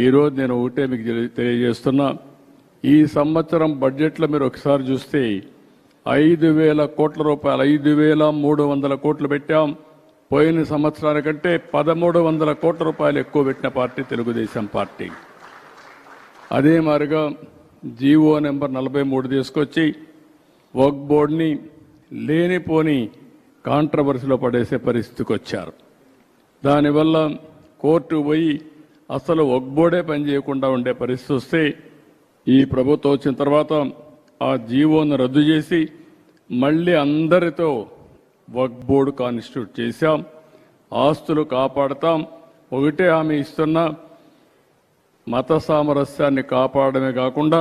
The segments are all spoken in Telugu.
ఈరోజు నేను ఒకటే మీకు తెలియజేస్తున్నా, ఈ సంవత్సరం బడ్జెట్లో మీరు ఒకసారి చూస్తే 5,000 కోట్ల రూపాయలు, 5,300 కోట్లు పెట్టాం. పోయిన సంవత్సరానికంటే 1,300 కోట్ల రూపాయలు ఎక్కువ పెట్టిన పార్టీ తెలుగుదేశం పార్టీ. అదే మాదిరిగా జీవో నెంబర్ 43 తీసుకొచ్చి వక్ఫ్ బోర్డుని లేనిపోని కాంట్రవర్సీలో పడేసే పరిస్థితికి వచ్చారు. దానివల్ల కోర్టు పోయి అసలు వక్ఫ్ బోర్డే పనిచేయకుండా ఉండే పరిస్థితి వస్తే ఈ ప్రభుత్వం వచ్చిన తర్వాత ఆ జీవోను రద్దు చేసి మళ్ళీ అందరితో వక్ఫ్ బోర్డు కాన్స్టిట్యూట్ చేశాం. ఆస్తులు కాపాడతాం. ఒకటే హామీ ఇస్తున్నా, మత సామరస్యాన్ని కాపాడమే కాకుండా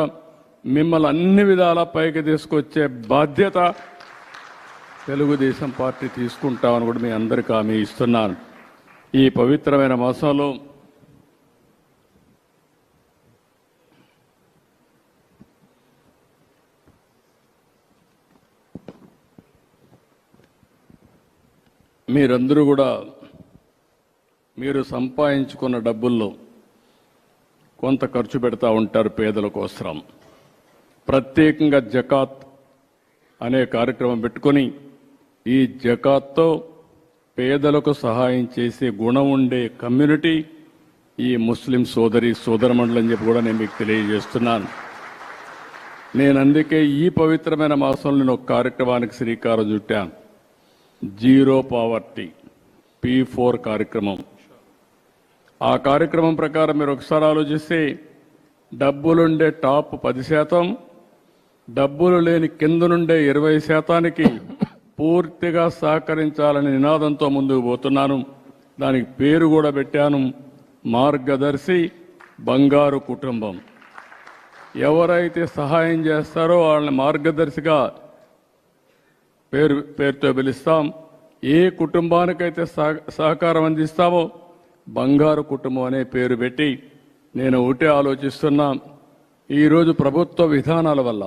మిమ్మల్ని అన్ని విధాలా పైకి తీసుకొచ్చే బాధ్యత తెలుగుదేశం పార్టీ తీసుకుంటామని కూడా మీ అందరికీ హామీ ఇస్తున్నాను. ఈ పవిత్రమైన మాసంలో మీరందరూ కూడా మీరు సంపాదించుకున్న డబ్బుల్లో కొంత ఖర్చు పెడతా ఉంటారు పేదల కోసం. ప్రత్యేకంగా జకాత్ అనే కార్యక్రమం పెట్టుకొని ఈ జకాత్తో పేదలకు సహాయం చేసే గుణం ఉండే కమ్యూనిటీ ఈ ముస్లిం సోదరమండలి అని చెప్పి కూడా నేను మీకు తెలియజేస్తున్నాను. నేను అందుకే ఈ పవిత్రమైన మాసంలో నేను ఒక కార్యక్రమానికి శ్రీకారం చుట్టాను. జీరో పావర్టీ P4 కార్యక్రమం. ఆ కార్యక్రమం ప్రకారం మీరు ఒకసారి ఆలోచిస్తే డబ్బులుండే టాప్ 10%, డబ్బులు లేని కింద నుండే 20%కి పూర్తిగా సహకరించాలనే నినాదంతో ముందుకు పోతున్నాను. దానికి పేరు కూడా పెట్టాను, మార్గదర్శి బంగారు కుటుంబం. ఎవరైతే సహాయం చేస్తారో వాళ్ళని మార్గదర్శిగా పేరుతో పిలుస్తాం. ఏ కుటుంబానికైతే సహకారం అందిస్తామో బంగారు కుటుంబం అనే పేరు పెట్టి నేను ఒకటే ఆలోచిస్తున్నా. ఈరోజు ప్రభుత్వ విధానాల వల్ల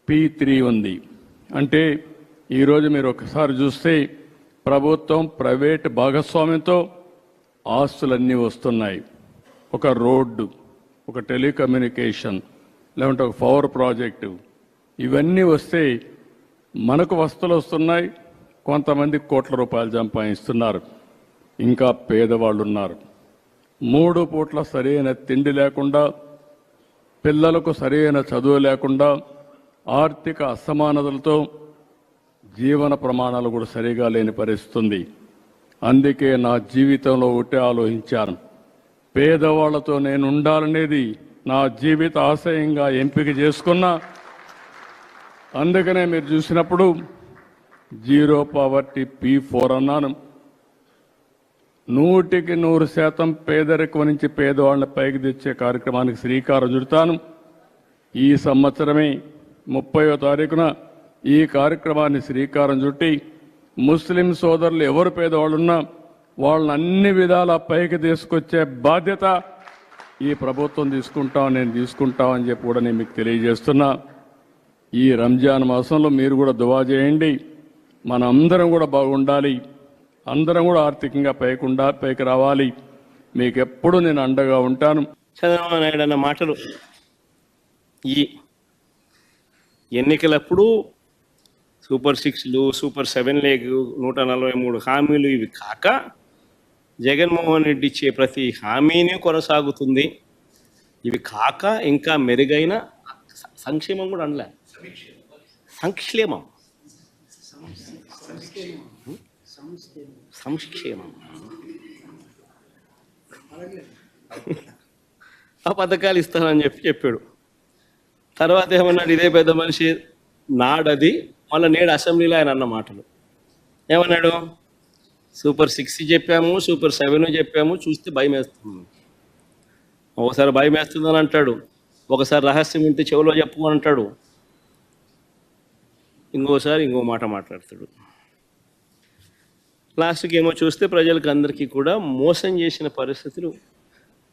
P3 ఉంది. అంటే ఈరోజు మీరు ఒకసారి చూస్తే ప్రభుత్వం ప్రైవేట్ భాగస్వామ్యంతో ఆస్తులన్నీ వస్తున్నాయి. ఒక రోడ్డు, ఒక టెలికమ్యూనికేషన్, లేకుంటే ఒక పవర్ ప్రాజెక్టు, ఇవన్నీ వస్తే మనకు వస్తువులు వస్తున్నాయి. కొంతమంది కోట్ల రూపాయలు సంపాదిస్తున్నారు. ఇంకా పేదవాళ్ళు ఉన్నారు. 3 పూట్ల సరైన తిండి లేకుండా, పిల్లలకు సరైన చదువు లేకుండా, ఆర్థిక అసమానతలతో జీవన ప్రమాణాలు కూడా సరిగా లేని పరిస్థితి ఉంది. అందుకే నా జీవితంలో ఒకటే ఆలోచించాను, పేదవాళ్లతో నేను ఉండాలనేది నా జీవిత ఆశయంగా ఎంపిక చేసుకున్నా. అందుకనే మీరు చూసినప్పుడు జీరో పావర్టీ P4 అన్నాను. 100% పేదరికం నుంచి పేదవాళ్ళని పైకి తెచ్చే కార్యక్రమానికి శ్రీకారం చుడతాను. ఈ సంవత్సరమే 30వ తారీఖున ఈ కార్యక్రమాన్ని శ్రీకారం చుట్టి ముస్లిం సోదరులు ఎవరు పేదవాళ్ళున్నా వాళ్ళని అన్ని విధాలా పైకి తీసుకొచ్చే బాధ్యత ఈ ప్రభుత్వం నేను తీసుకుంటామని చెప్పి కూడా నేను మీకు తెలియజేస్తున్నా. ఈ రంజాన్ మాసంలో మీరు కూడా దువా చేయండి. మన అందరం కూడా బాగుండాలి, అందరం కూడా ఆర్థికంగా పైకి రావాలి. మీకు ఎప్పుడు నేను అండగా ఉంటాను. చంద్రబాబు నాయుడు అన్న మాటలు ఈ ఎన్నికలప్పుడు సూపర్ 6లు, సూపర్ 7 లేగు, 143 హామీలు, ఇవి కాక జగన్మోహన్ రెడ్డి ఇచ్చే ప్రతి హామీని కొనసాగుతుంది. ఇవి కాక ఇంకా మెరుగైన సంక్షేమం కూడా అనలే, సంక్షేమం ఆ పథకాలు ఇస్తానని చెప్పాడు. తర్వాత ఏమన్నాడు, ఇదే పెద్ద మనిషి నాడది, మళ్ళీ నేడు అసెంబ్లీలో ఆయన అన్న మాటలు ఏమన్నాడు, సూపర్ 6 చెప్పాము, సూపర్ 7 చెప్పాము, చూస్తే భయం వేస్తుంది. ఒకసారి భయం వేస్తుందని అంటాడు, ఒకసారి రహస్యం ఇంటి చెవిలో చెప్పమని అంటాడు, ఇంకోసారి ఇంకో మాట మాట్లాడతాడు. లాస్ట్కి ఏమో చూస్తే ప్రజలకు అందరికీ కూడా మోసం చేసిన పరిస్థితులు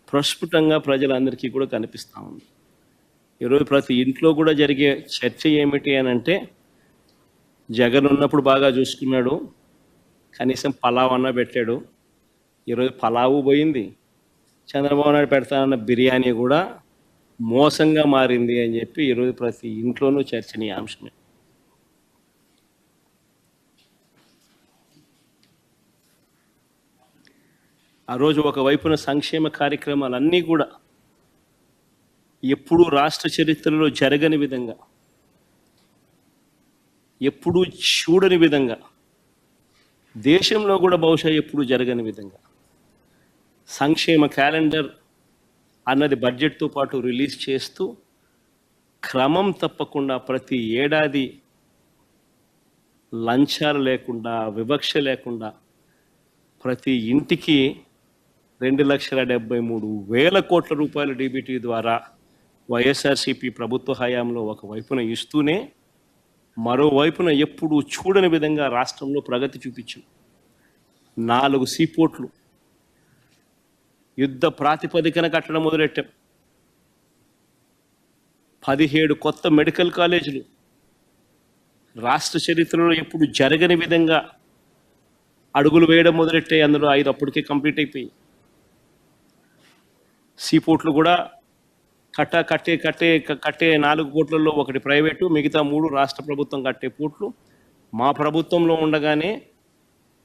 ప్రస్ఫుటంగా ప్రజలందరికీ కూడా కనిపిస్తూ ఉంది. ఈరోజు ప్రతి ఇంట్లో కూడా జరిగే చర్చ ఏమిటి అని అంటే, జగన్ ఉన్నప్పుడు బాగా చూసుకున్నాడు, కనీసం పలావ్ అన్న పెట్టాడు. ఈరోజు పలావు పోయింది, చంద్రబాబు నాయుడు పెడతానన్న బిర్యానీ కూడా మోసంగా మారింది అని చెప్పి ఈరోజు ప్రతి ఇంట్లోనూ చర్చనీయాంశమే. ఆ రోజు ఒకవైపున సంక్షేమ కార్యక్రమాలన్నీ కూడా ఎప్పుడూ రాష్ట్ర చరిత్రలో జరగని విధంగా, ఎప్పుడూ చూడని విధంగా, దేశంలో కూడా బహుశా ఎప్పుడూ జరగని విధంగా సంక్షేమ క్యాలెండర్ అన్నది బడ్జెట్తో పాటు రిలీజ్ చేస్తూ క్రమం తప్పకుండా ప్రతి ఏడాది లంచాలు లేకుండా, వివక్ష లేకుండా ప్రతి ఇంటికి 2,73,000 కోట్ల రూపాయల డీబీటీ ద్వారా వైఎస్ఆర్సీపీ ప్రభుత్వ హయాంలో ఒకవైపున ఇస్తూనే మరోవైపున ఎప్పుడూ చూడని విధంగా రాష్ట్రంలో ప్రగతి చూపించాం. 4 సీపోర్ట్లు యుద్ధ ప్రాతిపదికన కట్టడం మొదలెట్టాం. 17 కొత్త మెడికల్ కాలేజీలు రాష్ట్ర చరిత్రలో ఎప్పుడు జరగని విధంగా అడుగులు వేయడం మొదలెట్టాయి. అందులో 5 అప్పటికే కంప్లీట్ అయిపోయి. సీపోర్ట్లు కూడా కట్టే 4 పోర్ట్లలో ఒకటి ప్రైవేటు, మిగతా 3 రాష్ట్ర ప్రభుత్వం కట్టే పోర్ట్లు. మా ప్రభుత్వంలో ఉండగానే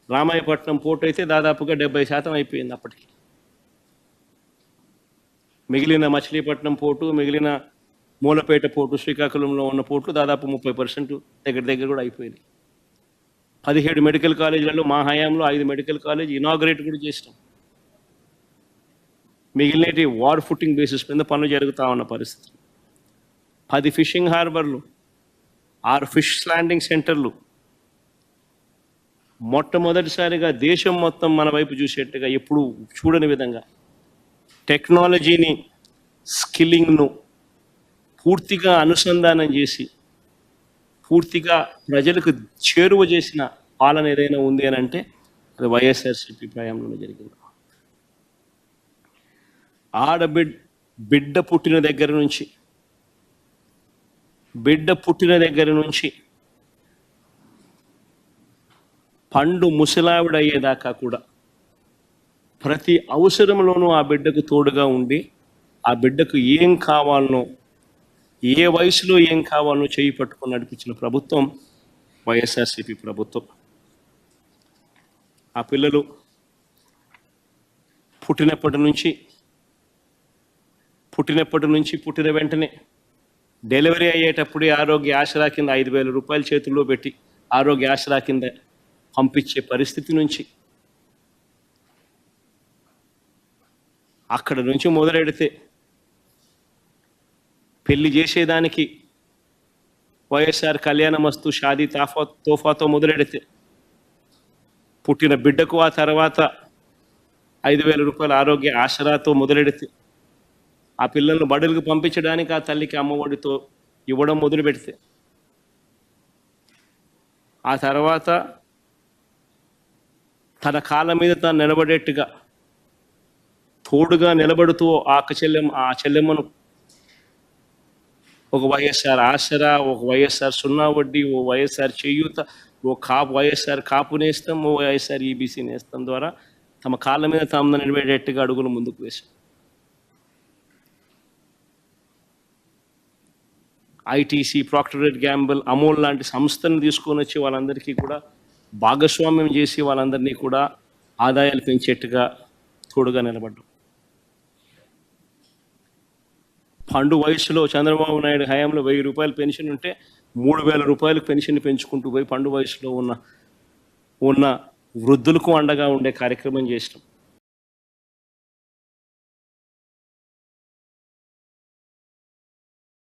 రామాయపట్నం పోర్టు అయితే దాదాపుగా 70% అయిపోయింది అప్పటికి. మిగిలిన మచిలీపట్నం పోర్టు, మిగిలిన మూలపేట పోర్టు, శ్రీకాకుళంలో ఉన్న పోర్ట్లు దాదాపు 30% దగ్గర కూడా అయిపోయింది. 17 మెడికల్ కాలేజీలలో మా హయాంలో 5 మెడికల్ కాలేజ్ ఇనాగ్రేట్ కూడా చేసినాం. మిగిలినటి వార్ ఫుటింగ్ బేసిస్ మీద పనులు జరుగుతూ ఉన్న పరిస్థితి. 10 ఫిషింగ్ హార్బర్లు, 6 ఫిష్ ల్యాండింగ్ సెంటర్లు, మొట్టమొదటిసారిగా దేశం మొత్తం మన వైపు చూసేట్టుగా ఎప్పుడు చూడని విధంగా టెక్నాలజీని, స్కిల్లింగ్ను పూర్తిగా అనుసంధానం చేసి పూర్తిగా ప్రజలకు చేరువ చేసిన పాలన ఏదైనా ఉంది అని అంటే అది వైఎస్ఆర్సీపీ ప్రయాణంలో జరిగింది. బిడ్డ పుట్టిన దగ్గర నుంచి పండు ముసలావిడయ్యేదాకా కూడా ప్రతి అవసరంలోనూ ఆ బిడ్డకు తోడుగా ఉండి ఆ బిడ్డకు ఏం కావాలనో, ఏ వయసులో ఏం కావాలనో చేయి పట్టుకొని నడిపించిన ప్రభుత్వం వైఎస్ఆర్సీపీ ప్రభుత్వం. ఆ పిల్లలు పుట్టినప్పటి నుంచి పుట్టిన వెంటనే డెలివరీ అయ్యేటప్పుడే ఆరోగ్య ఆసరా కింద 5,000 రూపాయలు చేతుల్లో పెట్టి ఆరోగ్య ఆసరా కింద పంపించే పరిస్థితి నుంచి అక్కడ నుంచి మొదలెడితే పెళ్లి చేసేదానికి వైఎస్ఆర్ కళ్యాణమస్తు షాదీ తోఫాతో మొదలెడితే పుట్టిన బిడ్డకు ఆ తర్వాత 5,000 రూపాయల ఆరోగ్య ఆసరాతో మొదలెడితే ఆ పిల్లలను బడులకు పంపించడానికి ఆ తల్లికి అమ్మఒడితో ఇవ్వడం మొదలు పెడితే ఆ తర్వాత తన కాళ్ళ మీద తాను నిలబడేట్టుగా తోడుగా నిలబడుతూ ఆ చెల్లెమ్మను ఒక వైఎస్ఆర్ ఆసరా, ఒక వైఎస్ఆర్ 0 వడ్డీ, ఓ వైఎస్ఆర్ చేయూత, వైఎస్ఆర్ కాపు నేస్తం, ఓ వైఎస్ఆర్ ఈబీసీ నేస్తం ద్వారా తమ కాళ్ళ మీద తాము నిలబడేట్టుగా అడుగులు ముందుకు వేశాం. ITC, Procter and Gamble, Amul లాంటి సంస్థను తీసుకొని వచ్చి వాళ్ళందరికీ కూడా భాగస్వామ్యం చేసి వాళ్ళందరినీ కూడా ఆదాయాలు పెంచేట్టుగా తోడుగా నిలబడ్డాం. పండు వయసులో చంద్రబాబు నాయుడు హయాంలో 1,000 రూపాయలు పెన్షన్ ఉంటే 3,000 రూపాయలకు పెన్షన్ పెంచుకుంటూ పోయి పండు వయసులో ఉన్న వృద్ధులకు అండగా ఉండే కార్యక్రమం చేసినాం.